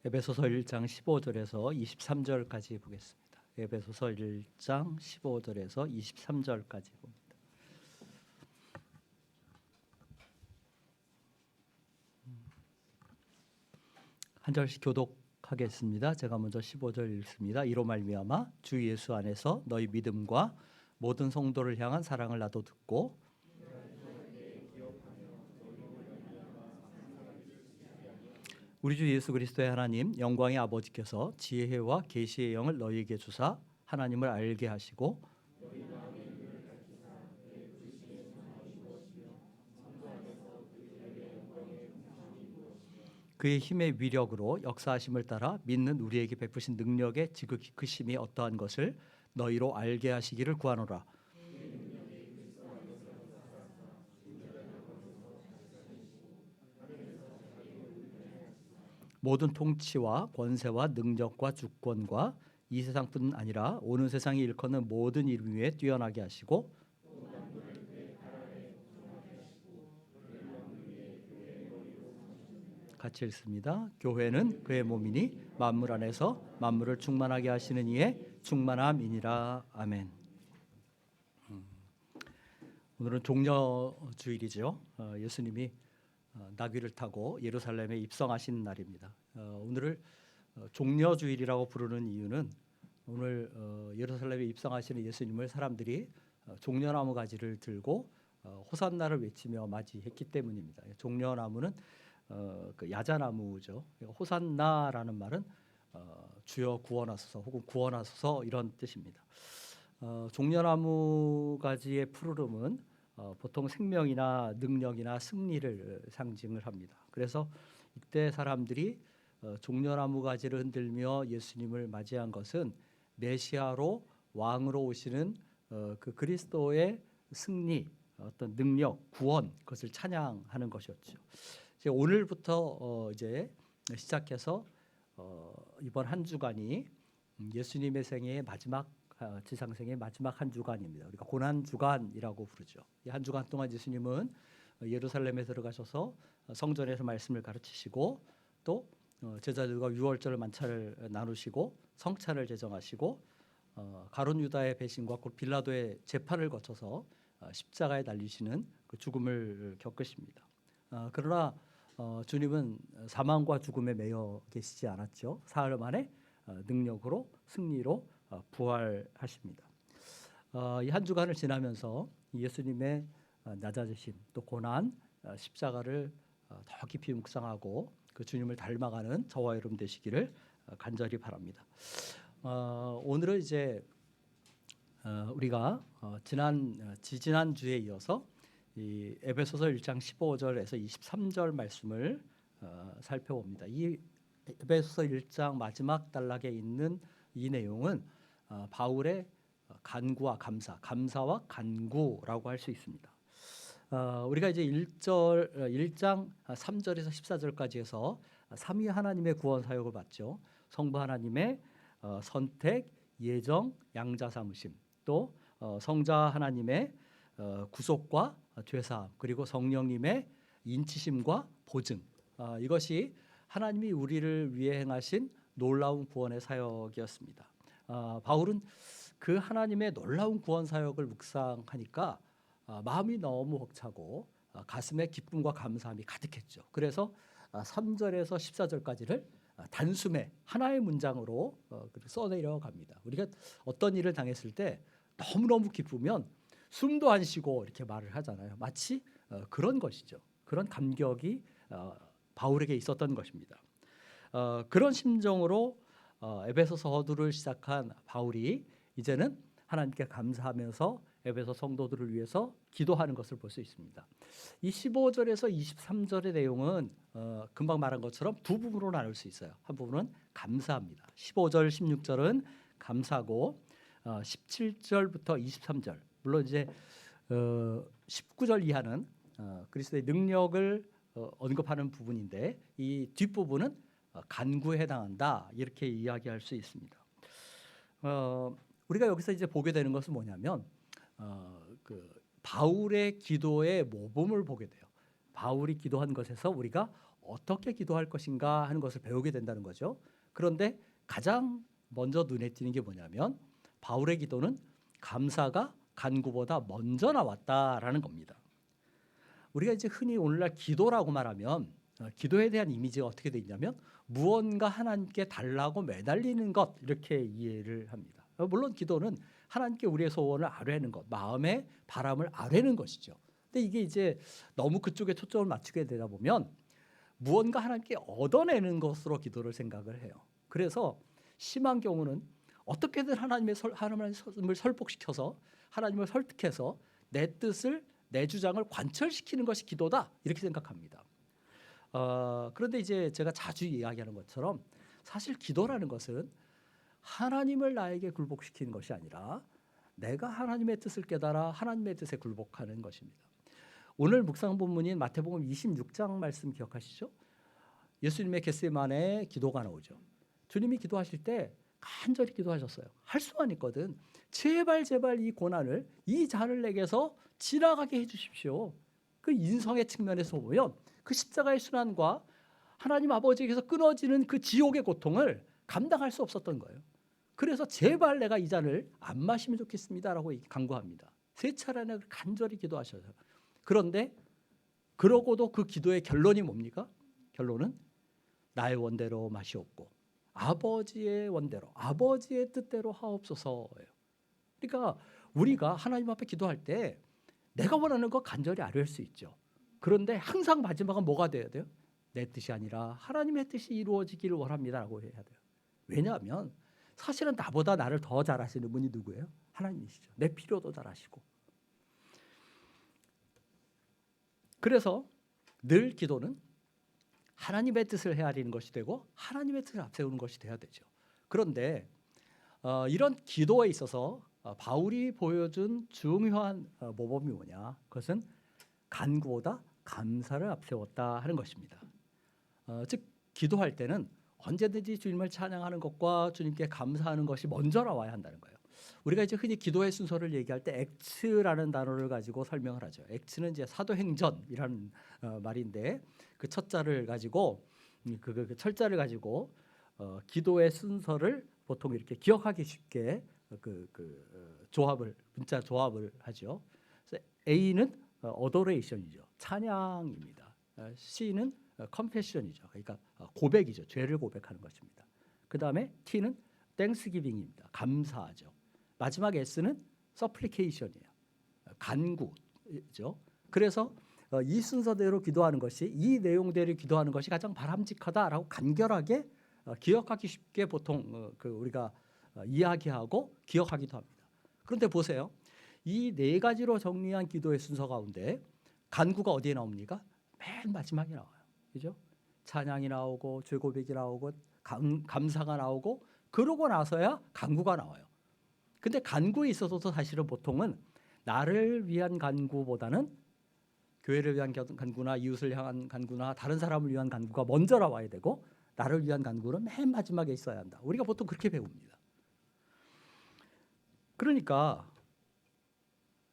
에베소서 1장 15절에서 23절까지 보겠습니다. 에베소서 1장 15절에서 23절까지 봅니다. 한 절씩 교독하겠습니다. 제가 먼저 15절 읽습니다. 이로 말미암아 주 예수 안에서 너희 믿음과 모든 성도를 향한 사랑을 나도 듣고 우리 주 예수 그리스도의 하나님 영광의 아버지께서 지혜와 계시의 영을 너희에게 주사 하나님을 알게 하시고 그의 힘의 위력으로 역사하심을 따라 믿는 우리에게 베푸신 능력의 지극히 크심이 어떠한 것을 너희로 알게 하시기를 구하노라. 모든 통치와 권세와 능력과 주권과 이 세상뿐 아니라 오는 세상이 일컫는 모든 이름 위에 뛰어나게 하시고 같이 읽습니다. 교회는 그의 몸이니 만물 안에서 만물을 충만하게 하시는 이의 충만함이니라. 아멘. 오늘은 종려주일이죠. 예수님이 나귀를 타고 예루살렘에 입성하신 날입니다. 오늘을 종려주일이라고 부르는 이유는 오늘 예루살렘에 입성하시는 예수님을 사람들이 종려나무 가지를 들고 호산나를 외치며 맞이했기 때문입니다. 종려나무는 그 야자나무죠. 호산나라는 말은 주여 구원하소서 혹은 구원하소서 이런 뜻입니다. 종려나무 가지의 푸르름은 보통 생명이나 능력이나 승리를 상징을 합니다. 그래서 이때 사람들이 종려나무 가지를 흔들며 예수님을 맞이한 것은 메시아로 왕으로 오시는 그 그리스도의 승리, 어떤 능력, 구원 그것을 찬양하는 것이었죠. 이제 오늘부터 이제 시작해서 이번 한 주간이 예수님의 생애의 마지막 지상생의 마지막 한 주간입니다. 우리가 고난 주간이라고 부르죠. 이 한 주간 동안 예수님은 예루살렘에 들어가셔서 성전에서 말씀을 가르치시고 또 제자들과 유월절 만찬을 나누시고 성찬을 제정하시고 가룟 유다의 배신과 곧 빌라도의 재판을 거쳐서 십자가에 달리시는 그 죽음을 겪으십니다. 그러나 주님은 사망과 죽음에 매여 계시지 않았죠. 사흘 만에 능력으로 승리로 부활하십니다. 이 한 주간을 지나면서 예수님의 낮아지심 또 고난 십자가를 더 깊이 묵상하고 그 주님을 닮아가는 저와 여러분 되시기를 간절히 바랍니다. 오늘은 이제 우리가 지지난 주에 이어서 이 에베소서 1장 15절에서 23절 말씀을 살펴봅니다. 이 에베소서 1장 마지막 단락에 있는 이 내용은 바울의 간구와 감사와 간구라고 할 수 있습니다. 우리가 이제 1장 3절에서 14절까지 해서 삼위 하나님의 구원 사역을 봤죠. 성부 하나님의 선택, 예정, 양자 삼으심, 또 성자 하나님의 구속과 죄사함, 그리고 성령님의 인치심과 보증, 이것이 하나님이 우리를 위해 행하신 놀라운 구원의 사역이었습니다. 바울은 그 하나님의 놀라운 구원 사역을 묵상하니까 마음이 너무 벅차고 가슴에 기쁨과 감사함이 가득했죠. 그래서 3절에서 14절까지를 단숨에 하나의 문장으로 써내려 갑니다. 우리가 어떤 일을 당했을 때 너무너무 기쁘면 숨도 안 쉬고 이렇게 말을 하잖아요. 마치 그런 것이죠. 그런 감격이 바울에게 있었던 것입니다. 그런 심정으로 에베소서 서두를 시작한 바울이 이제는 하나님께 감사하면서 에베소 성도들을 위해서 기도하는 것을 볼 수 있습니다. 이 15절에서 23절의 내용은 금방 말한 것처럼 두 부분으로 나눌 수 있어요. 한 부분은 감사합니다. 15절, 16절은 감사고 17절부터 23절, 물론 이제 19절 이하는 그리스도의 능력을 언급하는 부분인데 이 뒷부분은 간구에 해당한다 이렇게 이야기할 수 있습니다. 우리가 여기서 이제 보게 되는 것은 뭐냐면 그 바울의 기도의 모범을 보게 돼요. 바울이 기도한 것에서 우리가 어떻게 기도할 것인가 하는 것을 배우게 된다는 거죠. 그런데 가장 먼저 눈에 띄는 게 뭐냐면 바울의 기도는 감사가 간구보다 먼저 나왔다라는 겁니다. 우리가 이제 흔히 오늘날 기도라고 말하면 기도에 대한 이미지가 어떻게 돼 있냐면 무언가 하나님께 달라고 매달리는 것 이렇게 이해를 합니다. 물론 기도는 하나님께 우리의 소원을 아뢰는 것, 마음의 바람을 아뢰는 것이죠. 근데 이게 이제 너무 그쪽에 초점을 맞추게 되다 보면 무언가 하나님께 얻어내는 것으로 기도를 생각을 해요. 그래서 심한 경우는 어떻게든 하나님의 말씀을 설득시켜서 하나님을 설득해서 내 뜻을 내 주장을 관철시키는 것이 기도다 이렇게 생각합니다. 그런데 이제 제가 자주 이야기하는 것처럼 사실 기도라는 것은 하나님을 나에게 굴복시키는 것이 아니라 내가 하나님의 뜻을 깨달아 하나님의 뜻에 굴복하는 것입니다. 오늘 묵상 본문인 마태복음 26장 말씀 기억하시죠? 예수님의 겟세마네 기도가 나오죠. 주님이 기도하실 때 간절히 기도하셨어요. 할 수만 있거든. 제발 이 고난을 이 잔을 내게서 지나가게 해주십시오. 그 인성의 측면에서 보면 그 십자가의 순환과 하나님 아버지에게서 끊어지는 그 지옥의 고통을 감당할 수 없었던 거예요. 그래서 제발 내가 이 잔을 안 마시면 좋겠습니다라고 간구합니다. 3차례나 간절히 기도하셔서. 그런데 그러고도 그 기도의 결론이 뭡니까? 결론은 나의 원대로 마시옵고 아버지의 원대로 아버지의 뜻대로 하옵소서예요. 그러니까 우리가 하나님 앞에 기도할 때 내가 원하는 거 간절히 아뢰을 수 있죠. 그런데 항상 마지막은 뭐가 돼야 돼요? 내 뜻이 아니라 하나님의 뜻이 이루어지기를 원합니다라고 해야 돼요. 왜냐하면 사실은 나보다 나를 더 잘 아시는 분이 누구예요? 하나님이시죠. 내 필요도 잘 아시고. 그래서 늘 기도는 하나님의 뜻을 헤아리는 것이 되고 하나님의 뜻을 앞세우는 것이 되어야 되죠. 그런데 이런 기도에 있어서 바울이 보여준 중요한 모범이 뭐냐? 그것은 간구보다 감사를 앞세웠다 하는 것입니다. 즉 기도할 때는 언제든지 주님을 찬양하는 것과 주님께 감사하는 것이 먼저 나와야 한다는 거예요. 우리가 이제 흔히 기도의 순서를 얘기할 때 액츠라는 단어를 가지고 설명을 하죠. 액츠는 이제 사도행전이라는 말인데 그 첫자를 가지고 그 철자를 가지고 기도의 순서를 보통 이렇게 기억하기 쉽게 조합을 문자 조합을 하죠. 그래서 A는 어도레이션이죠. 찬양입니다. C는 컴패션이죠. 그러니까 고백이죠. 죄를 고백하는 것입니다. 그다음에 T는 땡스기빙입니다. 감사하죠. 마지막 S는 서플리케이션이에요. 간구죠. 그래서 이 순서대로 기도하는 것이 이 내용대로 기도하는 것이 가장 바람직하다라고 간결하게 기억하기 쉽게 보통 우리가 이야기하고 기억하기도 합니다. 그런데 보세요. 이 4가지로 정리한 기도의 순서 가운데 간구가 어디에 나옵니까? 맨 마지막에 나와요. 그죠? 찬양이 나오고 죄고백이 나오고 감사가 나오고 그러고 나서야 간구가 나와요. 근데 간구에 있어서도 사실은 보통은 나를 위한 간구보다는 교회를 위한 간구나 이웃을 향한 간구나 다른 사람을 위한 간구가 먼저 나와야 되고 나를 위한 간구는 맨 마지막에 있어야 한다. 우리가 보통 그렇게 배웁니다. 그러니까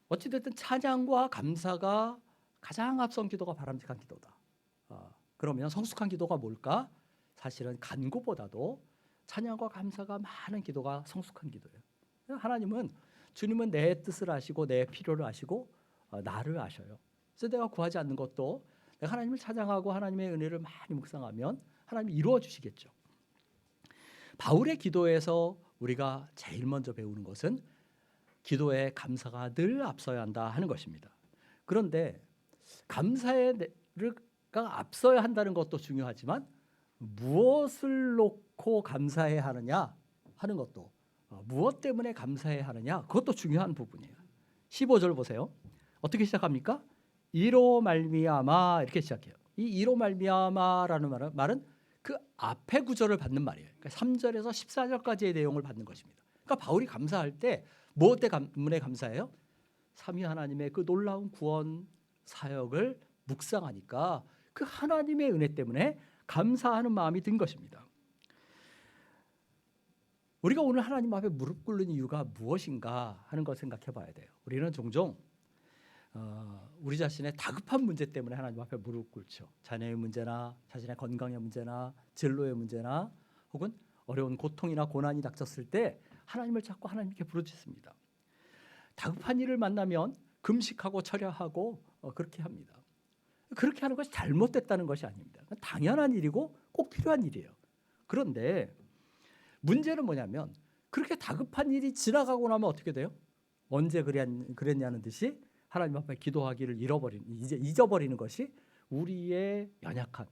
어찌됐든 찬양과 감사가 가장 앞선 기도가 바람직한 기도다. 그러면 성숙한 기도가 뭘까? 사실은 간구보다도 찬양과 감사가 많은 기도가 성숙한 기도예요. 하나님은 주님은 내 뜻을 아시고 내 필요를 아시고 나를 아셔요. 그래서 내가 구하지 않는 것도 내가 하나님을 찬양하고 하나님의 은혜를 많이 묵상하면 하나님이 이루어 주시겠죠. 바울의 기도에서 우리가 제일 먼저 배우는 것은 기도에 감사가 늘 앞서야 한다 하는 것입니다. 그런데 감사가 앞서야 한다는 것도 중요하지만 무엇을 놓고 감사해야 하느냐 하는 것도 무엇 때문에 감사해야 하느냐 그것도 중요한 부분이에요. 15절 보세요. 어떻게 시작합니까? 이로 말미암아 이렇게 시작해요. 이 이로 말미암아라는 말은 그 앞에 구절을 받는 말이에요. 그러니까 3절에서 14절까지의 내용을 받는 것입니다. 그러니까 바울이 감사할 때 무엇 때문에 감사해요? 삼위 하나님의 그 놀라운 구원 사역을 묵상하니까 그 하나님의 은혜 때문에 감사하는 마음이 든 것입니다. 우리가 오늘 하나님 앞에 무릎 꿇는 이유가 무엇인가 하는 걸 생각해 봐야 돼요. 우리는 종종 우리 자신의 다급한 문제 때문에 하나님 앞에 무릎 꿇죠. 자녀의 문제나 자신의 건강의 문제나 진로의 문제나 혹은 어려운 고통이나 고난이 닥쳤을 때 하나님을 찾고 하나님께 부르짖습니다. 다급한 일을 만나면 금식하고 철야하고 그렇게 합니다. 그렇게 하는 것이 잘못됐다는 것이 아닙니다. 당연한 일이고 꼭 필요한 일이에요. 그런데 문제는 뭐냐면 그렇게 다급한 일이 지나가고 나면 어떻게 돼요? 언제 그랬냐는 듯이 하나님 앞에 기도하기를 잊어버리는 것이 우리의 연약한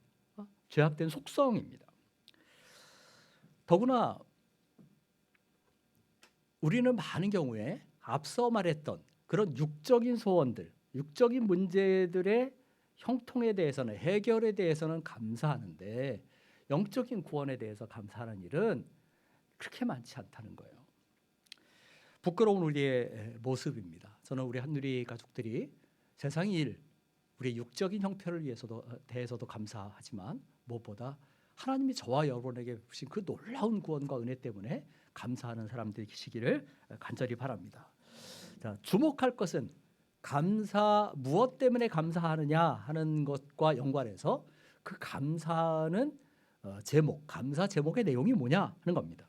죄악된 속성입니다. 더구나 우리는 많은 경우에 앞서 말했던 그런 육적인 소원들, 육적인 문제들의 형통에 대해서는, 해결에 대해서는 감사하는데 영적인 구원에 대해서 감사하는 일은 그렇게 많지 않다는 거예요. 부끄러운 우리의 모습입니다. 저는 우리 한누리 가족들이 세상의 일, 우리 육적인 형편을 대해서도 감사하지만 무엇보다 하나님이 저와 여러분에게 주신 그 놀라운 구원과 은혜 때문에 감사하는 사람들이 계시기를 간절히 바랍니다. 자, 주목할 것은 무엇 때문에 감사하느냐 하는 것과 연관해서 그 감사는 감사 제목의 내용이 뭐냐 하는 겁니다.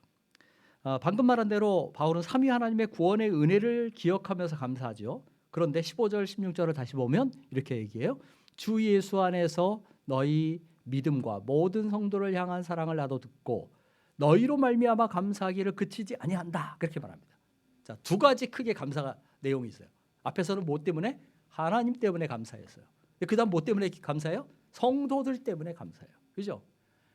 방금 말한 대로 바울은 삼위 하나님의 구원의 은혜를 기억하면서 감사하죠. 그런데 15절 16절을 다시 보면 이렇게 얘기해요. 주 예수 안에서 너희 믿음과 모든 성도를 향한 사랑을 나도 듣고 너희로 말미암아 감사하기를 그치지 아니한다. 그렇게 말합니다. 자, 두 가지 크게 감사가 내용이 있어요. 앞에서는 뭐 때문에? 하나님 때문에 감사했어요. 그다음 뭐 때문에 감사해요? 성도들 때문에 감사해요. 그죠?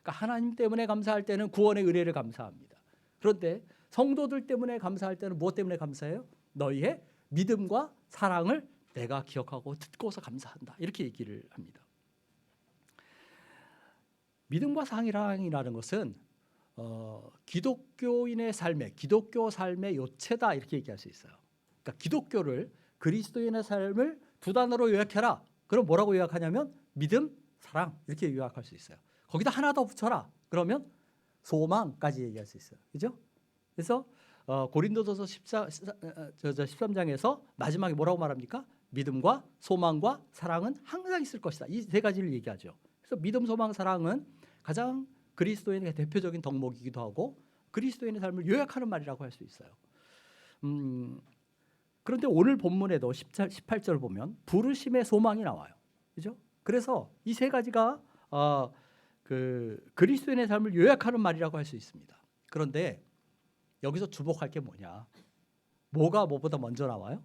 그러니까 하나님 때문에 감사할 때는 구원의 은혜를 감사합니다. 그런데 성도들 때문에 감사할 때는 무엇 때문에 감사해요? 너희의 믿음과 사랑을 내가 기억하고 듣고서 감사한다. 이렇게 얘기를 합니다. 믿음과 사랑이라는 것은 기독교인의 삶의, 기독교 삶의 요체다 이렇게 얘기할 수 있어요. 그러니까 기독교를, 그리스도인의 삶을 두 단어로 요약해라. 그럼 뭐라고 요약하냐면 믿음, 사랑 이렇게 요약할 수 있어요. 거기다 하나 더 붙여라. 그러면 소망까지 얘기할 수 있어요. 그죠? 그래서 고린도전서 13장에서 마지막에 뭐라고 말합니까? 믿음과 소망과 사랑은 항상 있을 것이다. 이 세 가지를 얘기하죠. 그래서 믿음, 소망, 사랑은 가장 그리스도인의 대표적인 덕목이기도 하고 그리스도인의 삶을 요약하는 말이라고 할 수 있어요. 그런데 오늘 본문에도 18절 보면 부르심의 소망이 나와요. 그죠? 그래서 이 세 가지가 그리스도인의 삶을 요약하는 말이라고 할 수 있습니다. 그런데 여기서 주목할 게 뭐냐? 뭐가 뭐보다 먼저 나와요?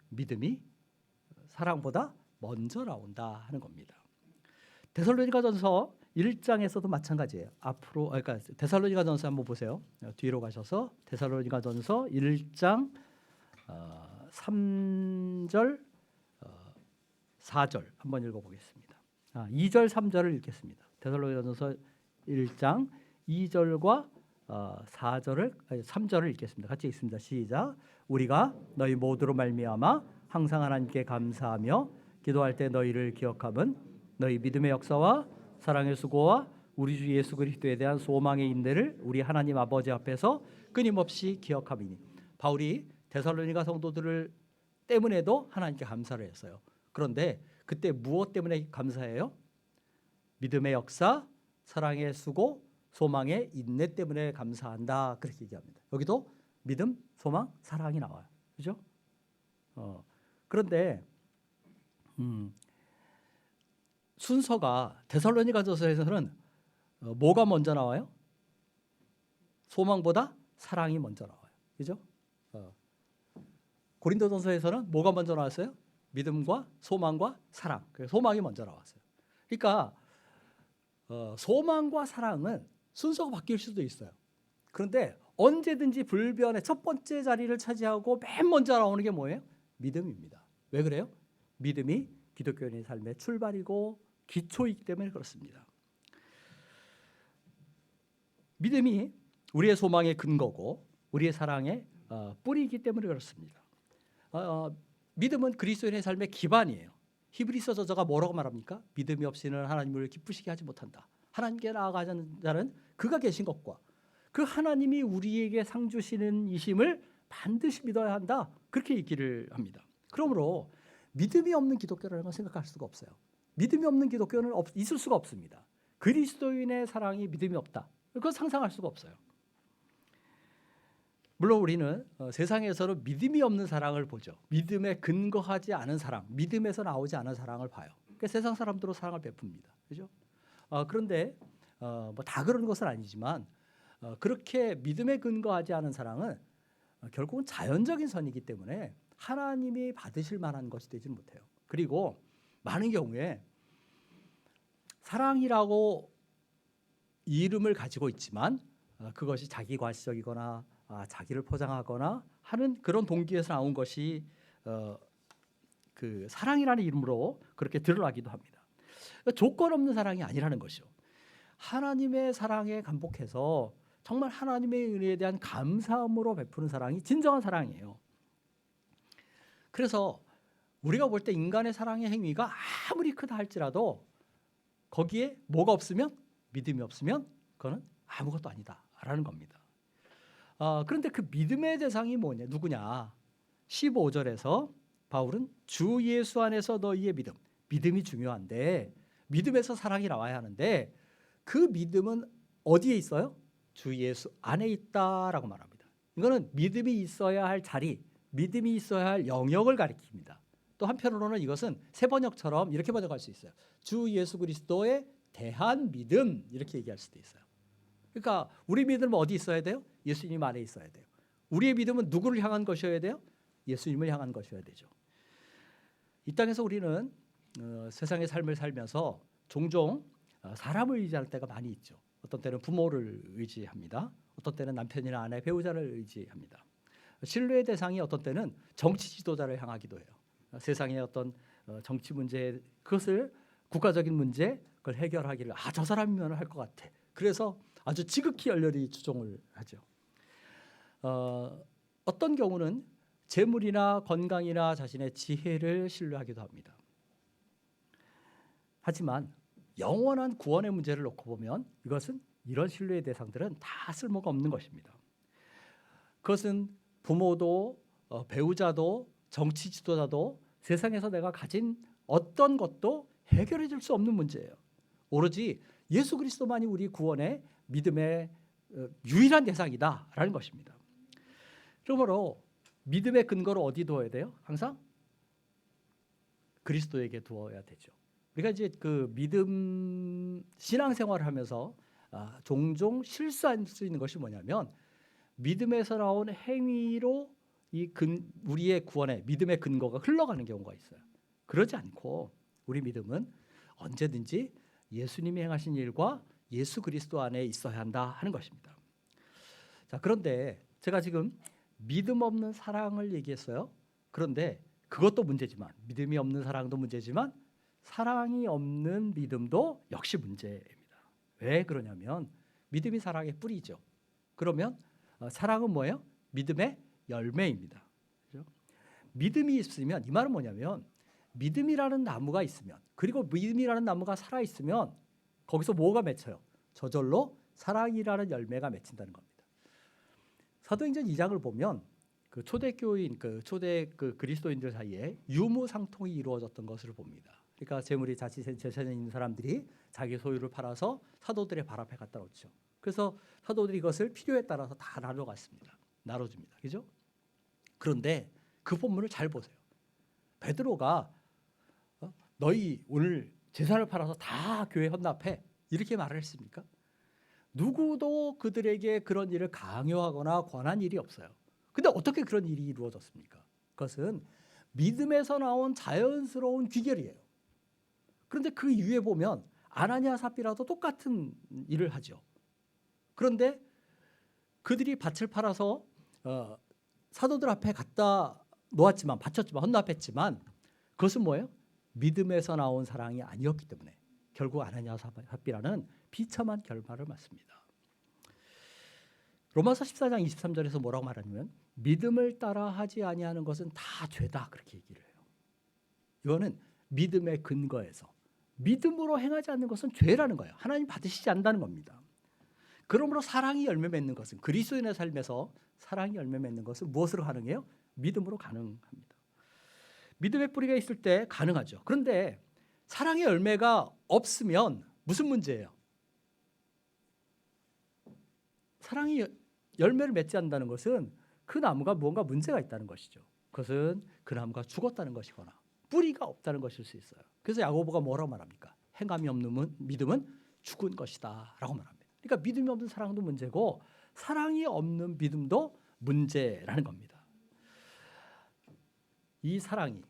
믿음이 사랑보다 먼저 나온다 하는 겁니다. 데살로니가전서 1장에서도 마찬가지예요. 그러니까 데살로니가전서 한번 보세요. 뒤로 가셔서 데살로니가전서 1장 3절 4절 한번 읽어보겠습니다. 2절 3절을 읽겠습니다. 데살로니가전서 1장 2절과 3절을 읽겠습니다. 같이 읽습니다. 시작. 우리가 너희 모두로 말미암아 항상 하나님께 감사하며 기도할 때 너희를 기억함은 너희 믿음의 역사와 사랑의 수고와 우리 주 예수 그리스도에 대한 소망의 인내를 우리 하나님 아버지 앞에서 끊임없이 기억함이니. 바울이 데살로니가 성도들을 때문에도 하나님께 감사를 했어요. 그런데 그때 무엇 때문에 감사해요? 믿음의 역사, 사랑의 수고, 소망의 인내 때문에 감사한다. 그렇게 얘기합니다. 여기도 믿음, 소망, 사랑이 나와요. 그죠? 그런데 순서가 데살로니가전서에서는 뭐가 먼저 나와요? 소망보다 사랑이 먼저 나와요. 그죠? 고린도전서에서는 뭐가 먼저 나왔어요? 믿음과 소망과 사랑. 소망이 먼저 나왔어요. 그러니까 소망과 사랑은 순서가 바뀔 수도 있어요. 그런데 언제든지 불변의 첫 번째 자리를 차지하고 맨 먼저 나오는 게 뭐예요? 믿음입니다. 왜 그래요? 믿음이 기독교인의 삶의 출발이고 기초이기 때문에 그렇습니다. 믿음이 우리의 소망의 근거고 우리의 사랑의 뿌리이기 때문에 그렇습니다. 믿음은 그리스도인의 삶의 기반이에요. 히브리서 저자가 뭐라고 말합니까? 믿음이 없이는 하나님을 기쁘시게 하지 못한다. 하나님께 나아가는 자는 그가 계신 것과 그 하나님이 우리에게 상 주시는 이심을 반드시 믿어야 한다. 그렇게 얘기를 합니다. 그러므로 믿음이 없는 기독교라는 건 생각할 수가 없어요. 믿음이 없는 기독교는 있을 수가 없습니다. 그리스도인의 사랑이 믿음이 없다. 그건 상상할 수가 없어요. 물론 우리는 세상에서는 믿음이 없는 사랑을 보죠. 믿음에 근거하지 않은 사랑, 믿음에서 나오지 않은 사랑을 봐요. 그러니까 세상 사람들로 사랑을 베풉니다. 그죠? 그런데 뭐 다 그런 것은 아니지만 그렇게 믿음에 근거하지 않은 사랑은 결국은 자연적인 선이기 때문에 하나님이 받으실 만한 것이 되지는 못해요. 그리고 많은 경우에 사랑이라고 이름을 가지고 있지만 그것이 자기 과시적이거나 자기를 포장하거나 하는 그런 동기에서 나온 것이 그 사랑이라는 이름으로 그렇게 드러나기도 합니다. 그러니까 조건 없는 사랑이 아니라는 것이죠. 하나님의 사랑에 감복해서 정말 하나님의 은혜에 대한 감사함으로 베푸는 사랑이 진정한 사랑이에요. 그래서 우리가 볼 때 인간의 사랑의 행위가 아무리 크다 할지라도 거기에 뭐가 없으면, 믿음이 없으면 그거는 아무것도 아니다라는 겁니다. 그런데 그 믿음의 대상이 뭐냐, 누구냐? 15절에서 바울은 주 예수 안에서 너희의 믿음이 중요한데 믿음에서 사랑이 나와야 하는데 그 믿음은 어디에 있어요? 주 예수 안에 있다라고 말합니다. 이거는 믿음이 있어야 할 자리, 믿음이 있어야 할 영역을 가리킵니다. 또 한편으로는 이것은 세 번역처럼 이렇게 번역할 수 있어요. 주 예수 그리스도에 대한 믿음, 이렇게 얘기할 수도 있어요. 그러니까 우리 믿음은 어디 있어야 돼요? 예수님 안에 있어야 돼요. 우리의 믿음은 누구를 향한 것이어야 돼요? 예수님을 향한 것이어야 되죠. 이 땅에서 우리는 세상의 삶을 살면서 종종 사람을 의지할 때가 많이 있죠. 어떤 때는 부모를 의지합니다. 어떤 때는 남편이나 아내, 배우자를 의지합니다. 신뢰의 대상이 어떤 때는 정치 지도자를 향하기도 해요. 세상의 어떤 정치 문제, 그것을 국가적인 문제, 그걸 해결하기를 저 사람이면 할 것 같아. 그래서 아주 지극히 열렬히 추종을 하죠. 어떤 경우는 재물이나 건강이나 자신의 지혜를 신뢰하기도 합니다. 하지만 영원한 구원의 문제를 놓고 보면 이것은 이런 신뢰의 대상들은 다 쓸모가 없는 것입니다. 그것은 부모도 배우자도 정치 지도자도 세상에서 내가 가진 어떤 것도 해결해 줄 수 없는 문제예요. 오로지 예수 그리스도만이 우리 구원의 믿음의 유일한 대상이다라는 것입니다. 그러므로 믿음의 근거를 어디 두어야 돼요? 항상 그리스도에게 두어야 되죠. 우리가 이제 그 믿음 신앙생활을 하면서 종종 실수할 수 있는 것이 뭐냐면 믿음에서 나온 행위로 우리의 구원의 믿음의 근거가 흘러가는 경우가 있어요. 그러지 않고 우리 믿음은 언제든지 예수님이 행하신 일과 예수 그리스도 안에 있어야 한다 하는 것입니다. 자, 그런데 제가 지금 믿음 없는 사랑을 얘기했어요. 그런데 그것도 문제지만 믿음이 없는 사랑도 문제지만 사랑이 없는 믿음도 역시 문제입니다. 왜 그러냐면 믿음이 사랑의 뿌리죠. 그러면 사랑은 뭐예요? 믿음의 열매입니다. 그렇죠? 믿음이 있으면 이 말은 뭐냐면 믿음이라는 나무가 있으면 그리고 믿음이라는 나무가 살아있으면 거기서 뭐가 맺혀요? 저절로 사랑이라는 열매가 맺힌다는 겁니다. 사도행전 2장을 보면 그 초대교인 초대 그리스도인들 사이에 유무상통이 이루어졌던 것을 봅니다. 그러니까 재물이 재산이 있는 사람들이 자기 소유를 팔아서 사도들의 발 앞에 갖다 놓죠. 그래서 사도들이 이것을 필요에 따라서 다 나눠줍니다. 그죠? 그런데 그 본문을 잘 보세요. 베드로가 너희 오늘 재산을 팔아서 다 교회 헌납해 이렇게 말을 했습니까? 누구도 그들에게 그런 일을 강요하거나 권한 일이 없어요. 근데 어떻게 그런 일이 이루어졌습니까? 그것은 믿음에서 나온 자연스러운 귀결이에요. 그런데 그 이후에 보면 아나니아 삽비라도 똑같은 일을 하죠. 그런데 그들이 밭을 팔아서 사도들 앞에 갖다 놓았지만 바쳤지만 헌납했지만 그것은 뭐예요? 믿음에서 나온 사랑이 아니었기 때문에 결국 아나니아 삽비라는 비참한 결말을 맞습니다. 로마서 14장 23절에서 뭐라고 말하냐면 믿음을 따라 하지 아니하는 것은 다 죄다 그렇게 얘기를 해요. 이거는 믿음의 근거에서 믿음으로 행하지 않는 것은 죄라는 거예요. 하나님 받으시지 않는다는 겁니다. 그러므로 사랑이 열매 맺는 것은 그리스도인의 삶에서 사랑이 열매 맺는 것은 무엇으로 가능해요? 믿음으로 가능합니다. 믿음의 뿌리가 있을 때 가능하죠. 그런데 사랑의 열매가 없으면 무슨 문제예요? 사랑이 열매를 맺지 않는다는 것은 그 나무가 무언가 문제가 있다는 것이죠. 그것은 그 나무가 죽었다는 것이거나 뿌리가 없다는 것일 수 있어요. 그래서 야고보가 뭐라고 말합니까? 행함이 없는 믿음은 죽은 것이다 라고 말합니다. 그러니까 믿음이 없는 사랑도 문제고 사랑이 없는 믿음도 문제라는 겁니다. 이 사랑이,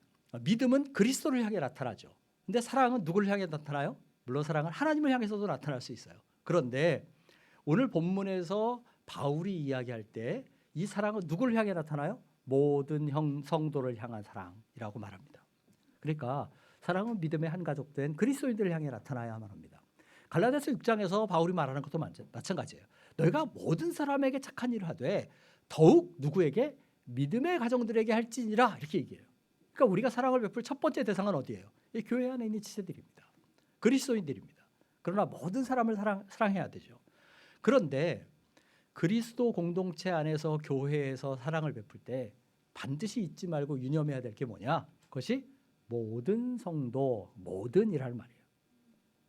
믿음은 그리스도를 향해 나타나죠. 근데 사랑은 누구를 향해 나타나요? 물론 사랑은 하나님을 향해서도 나타날 수 있어요. 그런데 오늘 본문에서 바울이 이야기할 때 이 사랑은 누구를 향해 나타나요? 모든 성도를 향한 사랑이라고 말합니다. 그러니까 사랑은 믿음의 한 가족 된 그리스도인들을 향해 나타나야만 합니다. 갈라디아서 6장에서 바울이 말하는 것도 마찬가지예요. 너희가 모든 사람에게 착한 일을 하되 더욱 누구에게? 믿음의 가정들에게 할지니라 이렇게 얘기해요. 그러니까 우리가 사랑을 베풀 첫 번째 대상은 어디예요? 이 교회 안에 있는 지체들입니다. 그리스도인들입니다. 그러나 모든 사람을 사랑해야 되죠. 그런데 그리스도 공동체 안에서 교회에서 사랑을 베풀 때 반드시 잊지 말고 유념해야 될 게 뭐냐? 그것이 모든 성도, 모든 이라는 말이에요.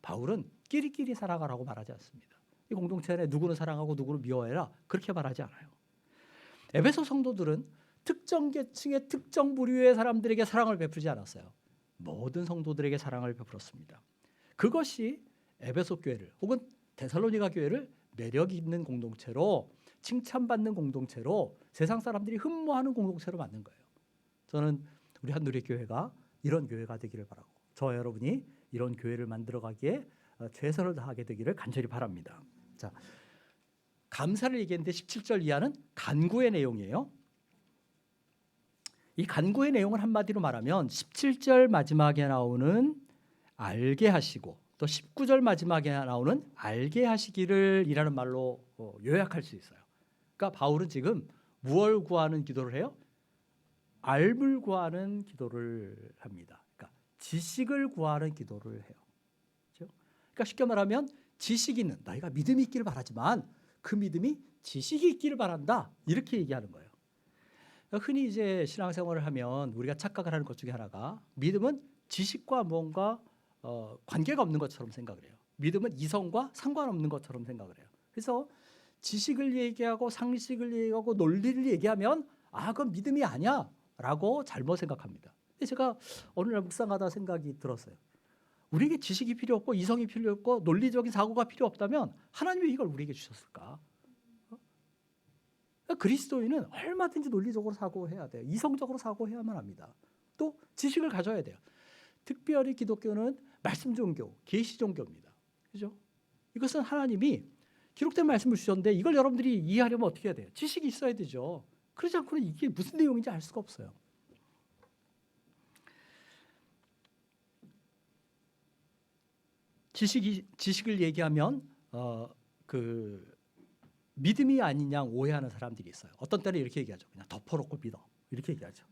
바울은 끼리끼리 살아가라고 말하지 않습니다. 이 공동체 안에 누구는 사랑하고 누구는 미워해라 그렇게 말하지 않아요. 에베소 성도들은 특정 계층의 특정 부류의 사람들에게 사랑을 베풀지 않았어요. 모든 성도들에게 사랑을 베풀었습니다. 그것이 에베소 교회를 혹은 데살로니가 교회를 매력 있는 공동체로 칭찬받는 공동체로 세상 사람들이 흠모하는 공동체로 만든 거예요. 저는 우리 한누리교회가 이런 교회가 되기를 바라고 저와 여러분이 이런 교회를 만들어가기에 최선을 다하게 되기를 간절히 바랍니다. 자, 감사를 얘기했는데 17절 이하는 간구의 내용이에요. 이 간구의 내용을 한마디로 말하면 17절 마지막에 나오는 알게 하시고 또 19절 마지막에 나오는 알게 하시기를 이라는 말로 요약할 수 있어요. 그러니까 바울은 지금 무엇을 구하는 기도를 해요? 알을 구하는 기도를 합니다. 그러니까 지식을 구하는 기도를 해요. 그렇죠? 그러니까 쉽게 말하면 지식이 있는 너희가 믿음이 있기를 바라지만 그 믿음이 지식이 있기를 바란다 이렇게 얘기하는 거예요. 흔히 이제 신앙생활을 하면 우리가 착각을 하는 것 중에 하나가 믿음은 지식과 뭔가 관계가 없는 것처럼 생각을 해요. 믿음은 이성과 상관없는 것처럼 생각을 해요. 그래서 지식을 얘기하고 상식을 얘기하고 논리를 얘기하면 그건 믿음이 아니야 라고 잘못 생각합니다. 근데 제가 어느 날 묵상하다 생각이 들었어요. 우리에게 지식이 필요 없고 이성이 필요 없고 논리적인 사고가 필요 없다면 하나님이 이걸 우리에게 주셨을까? 그리스도인은 얼마든지 논리적으로 사고해야 돼요. 이성적으로 사고해야만 합니다. 또 지식을 가져야 돼요. 특별히 기독교는 말씀 종교, 계시 종교입니다. 그죠? 이것은 하나님이 기록된 말씀을 주셨는데 이걸 여러분들이 이해하려면 어떻게 해야 돼요? 지식이 있어야 되죠. 그러지 않고는 이게 무슨 내용인지 알 수가 없어요. 지식을 얘기하면 믿음이 아닌 양 오해하는 사람들이 있어요. 어떤 때는 이렇게 얘기하죠. 그냥 덮어놓고 믿어. 이렇게 얘기하죠.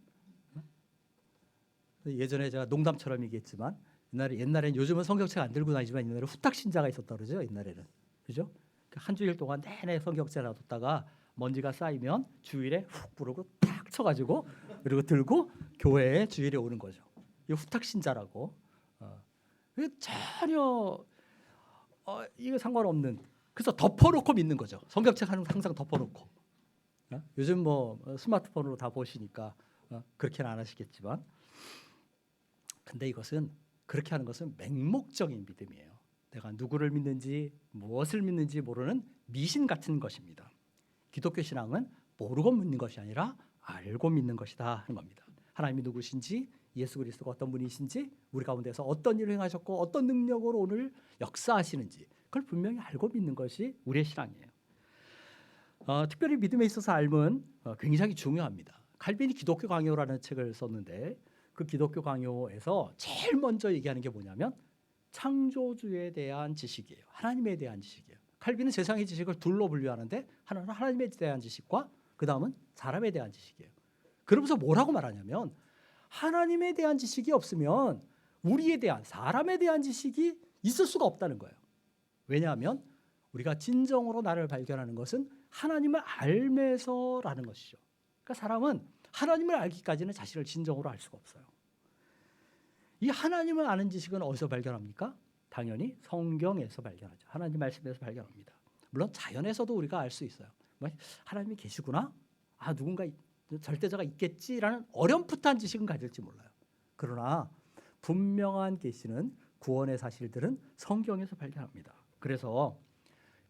예전에 제가 농담처럼 얘기했지만 옛날엔 요즘은 성경책 안 들고 다니지만 옛날에 후딱 신자가 있었다 그러죠. 옛날에는. 그죠? 한 주일 동안 내내 성경책 놔뒀다가 먼지가 쌓이면 주일에 훅 부르고 탁 쳐가지고 그리고 들고 교회에 주일에 오는 거죠. 이 후딱 신자라고. 전혀 이거 상관없는. 그래서 덮어놓고 믿는 거죠. 성경책 항상 덮어놓고. 요즘 뭐 스마트폰으로 다 보시니까 그렇게는 안 하시겠지만, 근데 이것은 그렇게 하는 것은 맹목적인 믿음이에요. 내가 누구를 믿는지 무엇을 믿는지 모르는 미신 같은 것입니다. 기독교 신앙은 모르고 믿는 것이 아니라 알고 믿는 것이다 하는 겁니다. 하나님이 누구신지, 예수 그리스도가 어떤 분이신지, 우리 가운데서 어떤 일을 행하셨고 어떤 능력으로 오늘 역사하시는지 그걸 분명히 알고 믿는 것이 우리의 신앙이에요. 특별히 믿음에 있어서 알면 굉장히 중요합니다. 칼빈이 기독교 강요라는 책을 썼는데 그 기독교 강요에서 제일 먼저 얘기하는 게 뭐냐면 창조주에 대한 지식이에요. 하나님에 대한 지식이에요. 칼빈은 세상의 지식을 둘로 분류하는데 하나는 하나님에 대한 지식과 그 다음은 사람에 대한 지식이에요. 그러면서 뭐라고 말하냐면 하나님에 대한 지식이 없으면 우리에 대한 사람에 대한 지식이 있을 수가 없다는 거예요. 왜냐하면 우리가 진정으로 나를 발견하는 것은 하나님을 알면서라는 것이죠. 그러니까 사람은 하나님을 알기까지는 자신을 진정으로 알 수가 없어요. 이 하나님을 아는 지식은 어디서 발견합니까? 당연히 성경에서 발견하죠. 하나님 말씀에서 발견합니다. 물론 자연에서도 우리가 알 수 있어요. 뭐 하나님이 계시구나. 아, 누군가 절대자가 있겠지라는 어렴풋한 지식은 가질지 몰라요. 그러나 분명한 계시는 구원의 사실들은 성경에서 발견합니다. 그래서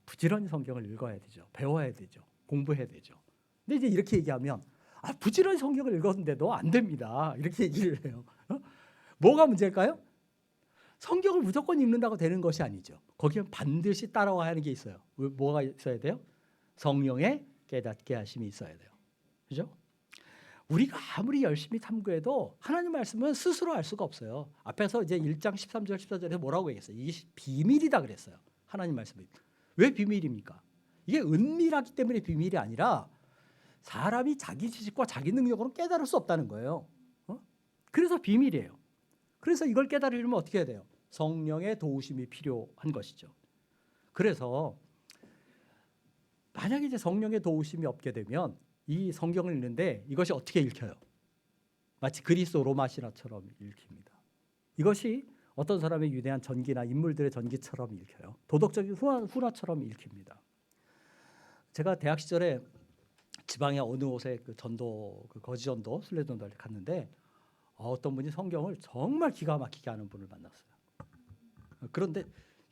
부지런히 성경을 읽어야 되죠. 배워야 되죠. 공부해야 되죠. 근데 이제 이렇게 얘기하면 부지런히 성경을 읽었는데도 안 됩니다. 이렇게 얘기를 해요. 뭐가 문제일까요? 성경을 무조건 읽는다고 되는 것이 아니죠. 거기에 반드시 따라와야 하는 게 있어요. 뭐가 있어야 돼요? 성령의 깨닫게 하심이 있어야 돼요. 그죠? 우리가 아무리 열심히 탐구해도 하나님 말씀은 스스로 알 수가 없어요. 앞에서 이제 1장 13절 14절에 뭐라고 얘기했어요? 이게 비밀이다 그랬어요. 하나님 말씀이. 왜 비밀입니까? 이게 은밀하기 때문에 비밀이 아니라 사람이 자기 지식과 자기 능력으로 깨달을 수 없다는 거예요. 그래서 비밀이에요. 그래서 이걸 깨달으려면 어떻게 해야 돼요? 성령의 도우심이 필요한 것이죠. 그래서 만약에 이제 성령의 도우심이 없게 되면 이 성경을 읽는데 이것이 어떻게 읽혀요? 마치 그리스 로마 신화처럼 읽힙니다. 이것이 어떤 사람의 위대한 전기나 인물들의 전기처럼 읽혀요. 도덕적인 훈화처럼 읽힙니다. 제가 대학 시절에 지방의 어느 곳에 그 전도, 그 거지전도, 순례전도를 갔는데 어떤 분이 성경을 정말 기가 막히게 하는 분을 만났어요. 그런데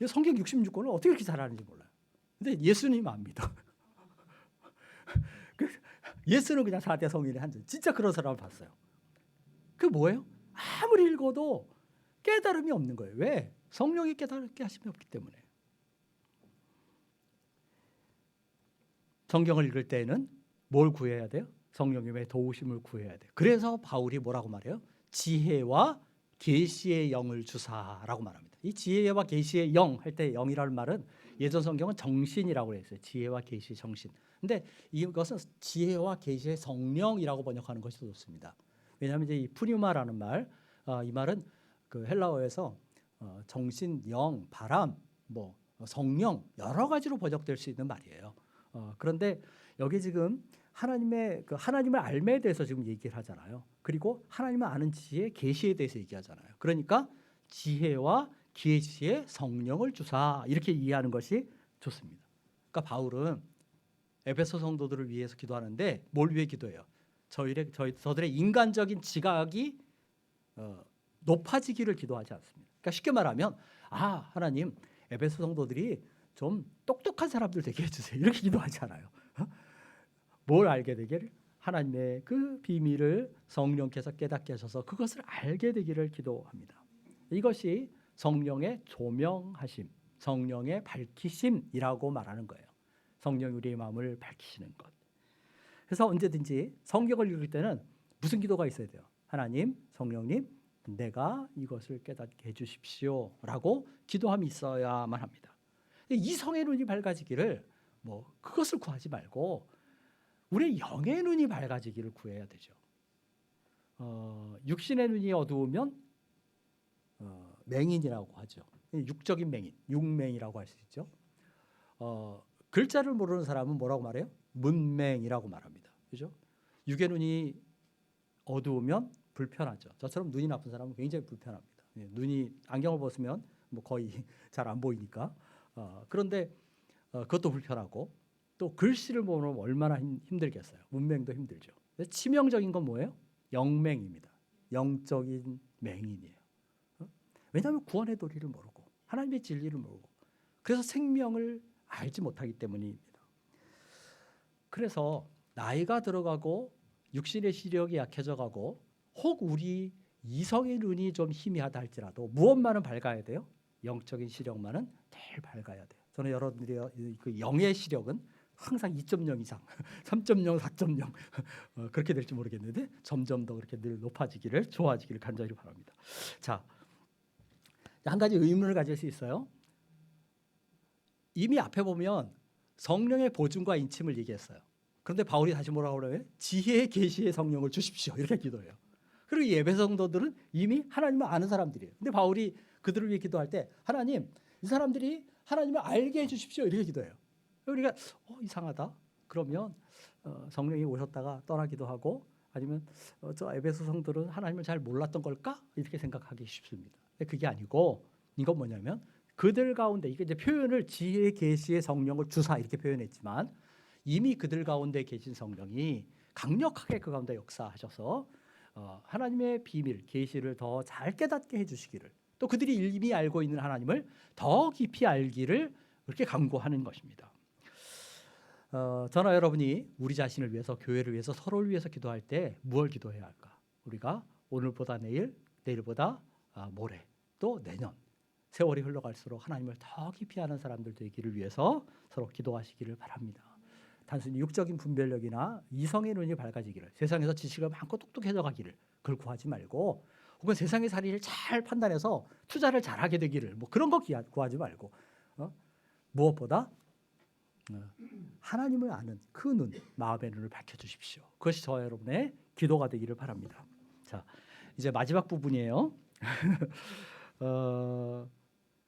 성경 66권을 어떻게 이렇게 잘하는지 몰라요. 근데 예수님 압니다. 예수는 그냥 4대 성인의 한 জন. 진짜 그런 사람을 봤어요. 그 뭐예요? 아무리 읽어도 깨달음이 없는 거예요. 왜? 성령이 깨닫게 하심이 없기 때문에. 성경을 읽을 때에는 뭘 구해야 돼요? 성령님의 도우심을 구해야 돼요. 그래서 바울이 뭐라고 말해요? 지혜와 계시의 영을 주사라고 말합니다. 이 지혜와 계시의 영 할 때 영이라는 말은 예전 성경은 정신이라고 했어요. 지혜와 계시 정신. 근데 이것은 지혜와 계시의 성령이라고 번역하는 것이 더 좋습니다. 왜냐하면 이제 이 푸뉴마라는 말, 이 말은 그 헬라어에서 정신, 영, 바람, 뭐 성령 여러 가지로 번역될 수 있는 말이에요. 그런데 여기 지금 하나님의 그 하나님을 알매에 대해서 지금 얘기를 하잖아요. 그리고 하나님을 아는 지혜, 계시에 대해서 얘기하잖아요. 그러니까 지혜와 계시의 성령을 주사 이렇게 이해하는 것이 좋습니다. 그러니까 바울은 에베소 성도들을 위해서 기도하는데 뭘 위해 기도해요? 저들의 인간적인 지각이 높아지기를 기도하지 않습니다. 그러니까 쉽게 말하면 하나님 에베소 성도들이 좀 똑똑한 사람들 되게 해주세요. 이렇게 기도하지 않아요. 뭘 알게 되기를? 하나님의 그 비밀을 성령께서 깨닫게 하셔서 그것을 알게 되기를 기도합니다. 이것이 성령의 조명하심, 성령의 밝히심이라고 말하는 거예요. 성령이 우리의 마음을 밝히시는 것. 그래서 언제든지 성경을 읽을 때는 무슨 기도가 있어야 돼요? 하나님, 성령님, 내가 이것을 깨닫게 해주십시오 라고 기도함이 있어야만 합니다. 이성의 눈이 밝아지기를 그것을 구하지 말고 우리의 영의 눈이 밝아지기를 구해야 되죠. 육신의 눈이 어두우면 맹인이라고 하죠. 육적인 맹인, 육맹이라고 할 수 있죠. 글자를 모르는 사람은 뭐라고 말해요? 문맹이라고 말합니다. 그죠? 육의 눈이 어두우면 불편하죠. 저처럼 눈이 나쁜 사람은 굉장히 불편합니다. 눈이 안경을 벗으면 거의 잘 안 보이니까. 그런데 그것도 불편하고 또 글씨를 보면 얼마나 힘들겠어요. 문맹도 힘들죠. 치명적인 건 뭐예요? 영맹입니다. 영적인 맹인이에요. 왜냐하면 구원의 도리를 모르고 하나님의 진리를 모르고 그래서 생명을 알지 못하기 때문입니다. 그래서 나이가 들어가고 육신의 시력이 약해져 가고 혹 우리 이성의 눈이 좀 희미하다 할지라도 무엇만은 밝아야 돼요? 영적인 시력만은 늘 밝아야 돼요. 저는 여러분들의 그 영의 시력은 항상 2.0 이상, 3.0, 4.0 그렇게 될지 모르겠는데 점점 더 그렇게 늘 높아지기를 좋아지기를 간절히 바랍니다. 자, 한 가지 의문을 가질 수 있어요. 이미 앞에 보면 성령의 보증과 인침을 얘기했어요. 그런데 바울이 다시 뭐라고 그래요? 지혜의 계시의 성령을 주십시오. 이렇게 기도해요. 그리고 이 에베소 성도들은 이미 하나님을 아는 사람들이에요. 근데 바울이 그들을 위해 기도할 때 하나님, 이 사람들이 하나님을 알게 해주십시오. 이렇게 기도해요. 우리가 이상하다. 그러면 성령이 오셨다가 떠나기도 하고 아니면 저 에베소 성도들은 하나님을 잘 몰랐던 걸까? 이렇게 생각하기 쉽습니다. 근데 그게 아니고 이건 뭐냐면 그들 가운데 이게 이제 표현을 지혜 계시의 성령을 주사 이렇게 표현했지만 이미 그들 가운데 계신 성령이 강력하게 그 가운데 역사하셔서 하나님의 비밀 계시를 더 잘 깨닫게 해주시기를 또 그들이 이미 알고 있는 하나님을 더 깊이 알기를 그렇게 강구하는 것입니다. 저나 여러분이 우리 자신을 위해서 교회를 위해서 서로를 위해서 기도할 때 무엇을 기도해야 할까? 우리가 오늘보다 내일, 내일보다 모레, 또 내년 세월이 흘러갈수록 하나님을 더 깊이 아는 사람들 되기를 위해서 서로 기도하시기를 바랍니다. 단순히 육적인 분별력이나 이성의 눈이 밝아지기를 세상에서 지식을 많고 똑똑해져 가기를 그걸 구하지 말고 혹은 세상의 사리를 잘 판단해서 투자를 잘하게 되기를 뭐 그런 거 구하지 말고 무엇보다 하나님을 아는 그 눈, 마음의 눈을 밝혀주십시오. 그것이 저와 여러분의 기도가 되기를 바랍니다. 자, 이제 마지막 부분이에요.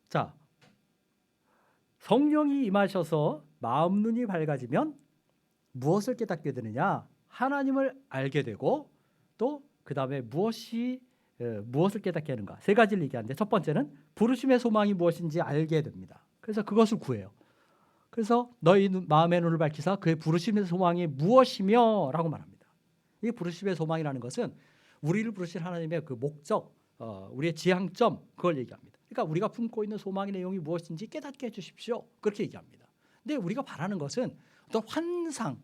자, 성령이 임하셔서 마음 눈이 밝아지면 무엇을 깨닫게 되느냐? 하나님을 알게 되고 또 그 다음에 무엇을 깨닫게 하는가? 세 가지를 얘기하는데 첫 번째는 부르심의 소망이 무엇인지 알게 됩니다. 그래서 그것을 구해요. 그래서 너희 마음의 눈을 밝히사 그의 부르심의 소망이 무엇이며 라고 말합니다. 이 부르심의 소망이라는 것은 우리를 부르신 하나님의 그 목적, 우리의 지향점 그걸 얘기합니다. 그러니까 우리가 품고 있는 소망의 내용이 무엇인지 깨닫게 해주십시오. 그렇게 얘기합니다. 근데 우리가 바라는 것은 어떤 환상,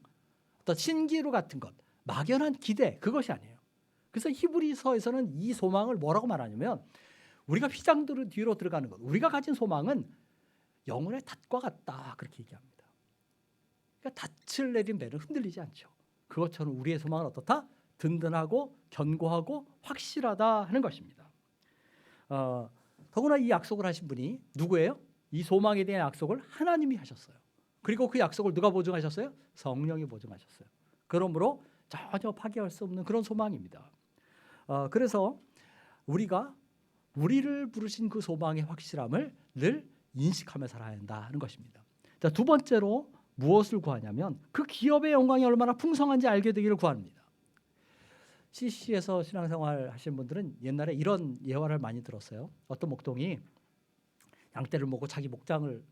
어떤 신기루 같은 것, 막연한 기대 그것이 아니에요. 그래서 히브리서에서는 이 소망을 뭐라고 말하냐면 우리가 휘장들은 뒤로 들어가는 것, 우리가 가진 소망은 영혼의 닷과 같다 그렇게 얘기합니다. 그러니까 닻을 내린 배는 흔들리지 않죠. 그것처럼 우리의 소망은 어떻다? 든든하고 견고하고 확실하다 하는 것입니다. 더구나 이 약속을 하신 분이 누구예요? 이 소망에 대한 약속을 하나님이 하셨어요. 그리고 그 약속을 누가 보증하셨어요? 성령이 보증하셨어요. 그러므로 전혀 파괴할 수 없는 그런 소망입니다. 그래서 우리가 우리를 부르신 그 소망의 확실함을 늘 인식하며 살아야 한다는 것입니다. 자, 두 번째로 무엇을 구하냐면 그 기업의 영광이 얼마나 풍성한지 알게 되기를 구합니다. CC에서 신앙생활 하시는 분들은 옛날에 이런 예화를 많이 들었어요. 어떤 목동이 양떼를 모고 자기 목장을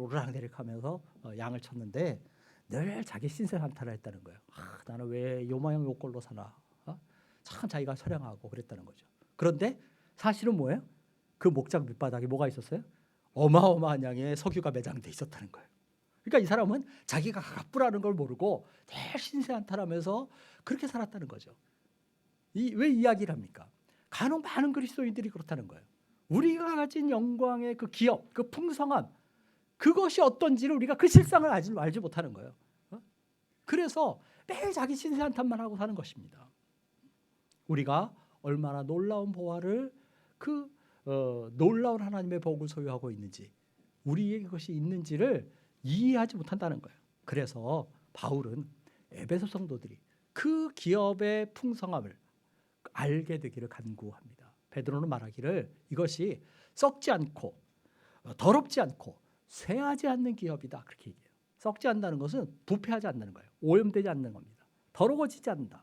오르락내리락 하면서 양을 쳤는데 늘 자기 신세 한탄을 했다는 거예요. 나는 왜 요 모양 요 꼴로 사나. 참 자기가 처량하고 그랬다는 거죠. 그런데 사실은 뭐예요? 그 목장 밑바닥에 뭐가 있었어요? 어마어마한 양의 석유가 매장돼 있었다는 거예요. 그러니까 이 사람은 자기가 가쁘라는 걸 모르고 늘 신세한탄하면서 그렇게 살았다는 거죠. 왜 이야기를 합니까? 간혹 많은 그리스도인들이 그렇다는 거예요. 우리가 가진 영광의 그 기업, 그 풍성함, 그것이 어떤지를 우리가 그 실상을 알지 못하는 거예요. 그래서 매일 자기 신세한탄만 하고 사는 것입니다. 우리가 얼마나 놀라운 보화를 놀라운 하나님의 복을 소유하고 있는지 우리에게 그것이 있는지를 이해하지 못한다는 거예요. 그래서 바울은 에베소 성도들이 그 기업의 풍성함을 알게 되기를 간구합니다. 베드로는 말하기를 이것이 썩지 않고 더럽지 않고 쇠하지 않는 기업이다 그렇게 얘기해요. 썩지 않는다는 것은 부패하지 않는 거예요. 오염되지 않는 겁니다. 더러워지지 않는다.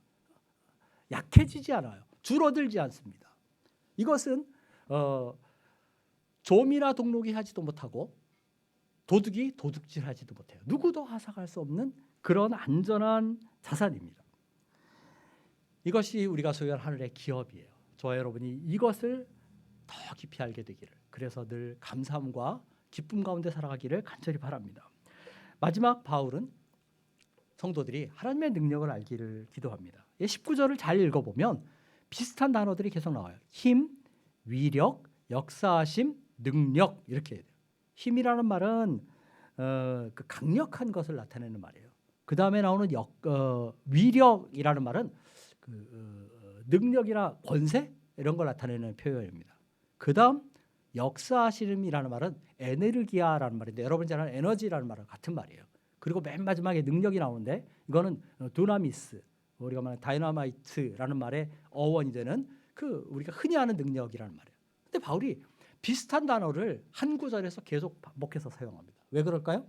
약해지지 않아요. 줄어들지 않습니다. 이것은 좀이나 동록이 하지도 못하고 도둑이 도둑질하지도 못해요. 누구도 하삭할 수 없는 그런 안전한 자산입니다. 이것이 우리가 소유한 하늘의 기업이에요. 저와 여러분이 이것을 더 깊이 알게 되기를 그래서 늘 감사함과 기쁨 가운데 살아가기를 간절히 바랍니다. 마지막 바울은 성도들이 하나님의 능력을 알기를 기도합니다. 19절을 잘 읽어보면 비슷한 단어들이 계속 나와요. 힘, 위력, 역사하심, 능력 이렇게 해야 돼요. 힘이라는 말은 그 강력한 것을 나타내는 말이에요. 그 다음에 나오는 위력이라는 말은 능력이나 권세 이런 걸 나타내는 표현입니다. 그 다음 역사하심이라는 말은 에네르기아라는 말인데 여러분이 잘 아는 에너지라는 말과 같은 말이에요. 그리고 맨 마지막에 능력이 나오는데 이거는 두나미스, 우리가 말하는 다이너마이트라는 말의 어원이 되는 그 우리가 흔히 아는 능력이라는 말이에요. 근데 바울이 비슷한 단어를 한 구절에서 계속 반복해서 사용합니다. 왜 그럴까요?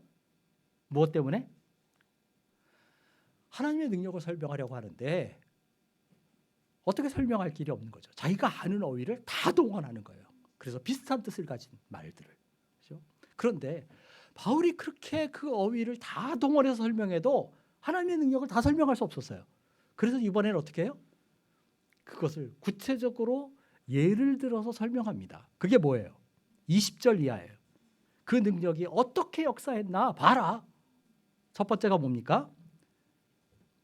무엇 때문에? 하나님의 능력을 설명하려고 하는데 어떻게 설명할 길이 없는 거죠. 자기가 아는 어휘를 다 동원하는 거예요. 그래서 비슷한 뜻을 가진 말들을. 그렇죠? 그런데 바울이 그렇게 그 어휘를 다 동원해서 설명해도 하나님의 능력을 다 설명할 수 없었어요. 그래서 이번에는 어떻게 해요? 그것을 구체적으로 예를 들어서 설명합니다. 그게 뭐예요? 20절 이하예요. 그 능력이 어떻게 역사했나 봐라. 첫 번째가 뭡니까?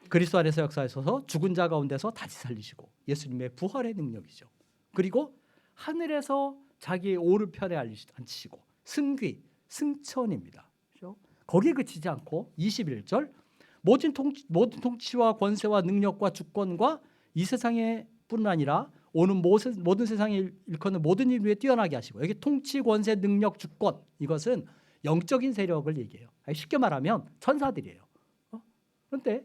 그리스도 안에서 역사하셔서 죽은 자 가운데서 다시 살리시고 예수님의 부활의 능력이죠. 그리고 하늘에서 자기의 오른편에 앉히시고 승귀, 승천입니다. 그렇죠? 거기에 그치지 않고 21절 모든 통치와 권세와 능력과 주권과 이 세상에 뿐 아니라 오는 모든 세상에 일컫는 모든 일 위에 뛰어나게 하시고, 여기 통치, 권세, 능력, 주권, 이것은 영적인 세력을 얘기해요. 쉽게 말하면 천사들이에요. 그런데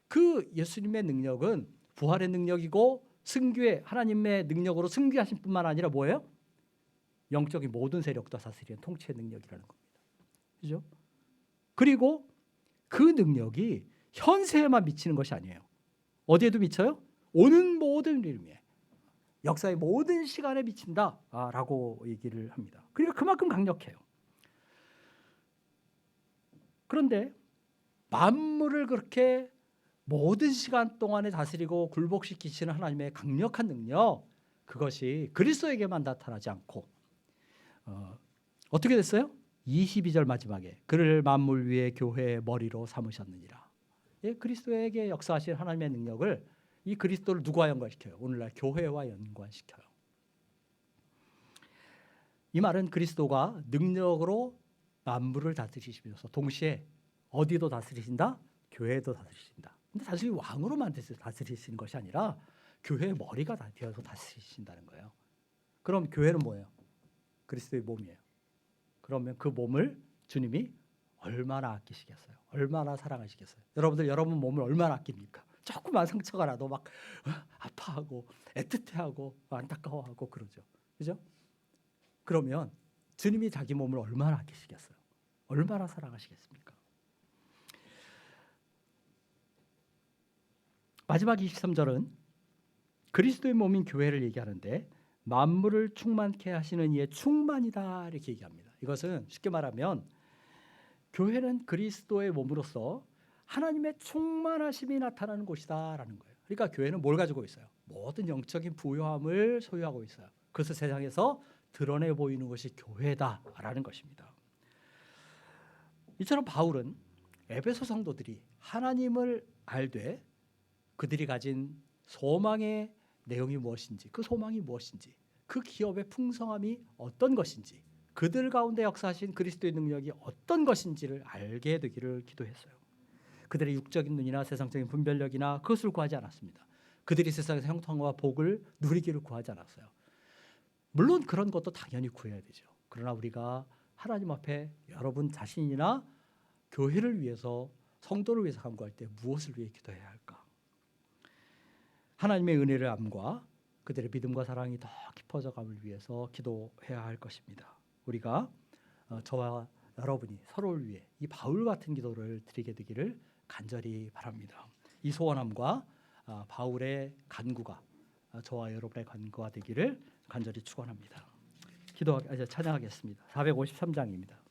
그 예수님의 능력은 부활의 능력이고 승귀의 하나님의 능력으로 승귀하신 뿐만 아니라 뭐예요? 영적인 모든 세력도 다스리는 통치의 능력이라는 겁니다. 그죠? 그리고 그 능력이 현세에만 미치는 것이 아니에요. 어디에도 미쳐요? 오는 모든 일에, 역사의 모든 시간에 미친다라고 얘기를 합니다. 그러니까 그만큼 강력해요. 그런데 만물을 그렇게 모든 시간 동안에 다스리고 굴복시키시는 하나님의 강력한 능력, 그것이 그리스도에게만 나타나지 않고 어떻게 됐어요? 22절 마지막에 그를 만물 위에 교회의 머리로 삼으셨느니라. 예, 그리스도에게 역사하신 하나님의 능력을 이 그리스도를 누구와 연관시켜요? 오늘날 교회와 연관시켜요. 이 말은 그리스도가 능력으로 만물을 다스리시면서 동시에 어디도 다스리신다? 교회도 다스리신다. 근데 단순히 왕으로만 다스리시는 것이 아니라 교회의 머리가 되어서 다스리신다는 거예요. 그럼 교회는 뭐예요? 그리스도의 몸이에요. 그러면 그 몸을 주님이 얼마나 아끼시겠어요? 얼마나 사랑하시겠어요? 여러분 몸을 얼마나 아낍니까? 조그만 상처가 나도 막 아파하고 애틋해하고 안타까워하고 그러죠. 그죠? 그러면 주님이 자기 몸을 얼마나 아끼시겠어요? 얼마나 사랑하시겠습니까? 마지막 23절은 그리스도의 몸인 교회를 얘기하는데 만물을 충만케 하시는 이의 충만이다 이렇게 얘기합니다. 이것은 쉽게 말하면 교회는 그리스도의 몸으로서 하나님의 충만하심이 나타나는 곳이다라는 거예요. 그러니까 교회는 뭘 가지고 있어요? 모든 영적인 부요함을 소유하고 있어요. 그래서 세상에서 드러내 보이는 것이 교회다라는 것입니다. 이처럼 바울은 에베소 성도들이 하나님을 알되 그들이 가진 소망의 내용이 무엇인지, 그 소망이 무엇인지, 그 기업의 풍성함이 어떤 것인지, 그들 가운데 역사하신 그리스도의 능력이 어떤 것인지를 알게 되기를 기도했어요. 그들의 육적인 눈이나 세상적인 분별력이나 그것을 구하지 않았습니다. 그들이 세상에서 형통과 복을 누리기를 구하지 않았어요. 물론 그런 것도 당연히 구해야 되죠. 그러나 우리가 하나님 앞에 여러분 자신이나 교회를 위해서, 성도를 위해서 간구할 때 무엇을 위해 기도해야 할까? 하나님의 은혜를 암과 그들의 믿음과 사랑이 더 깊어져감을 위해서 기도해야 할 것입니다. 우리가 저와 여러분이 서로를 위해 이 바울 같은 기도를 드리게 되기를 간절히 바랍니다. 이 소원함과 바울의 간구가 저와 여러분의 간구가 되기를 간절히 축원합니다. 찬양하겠습니다. 453장입니다.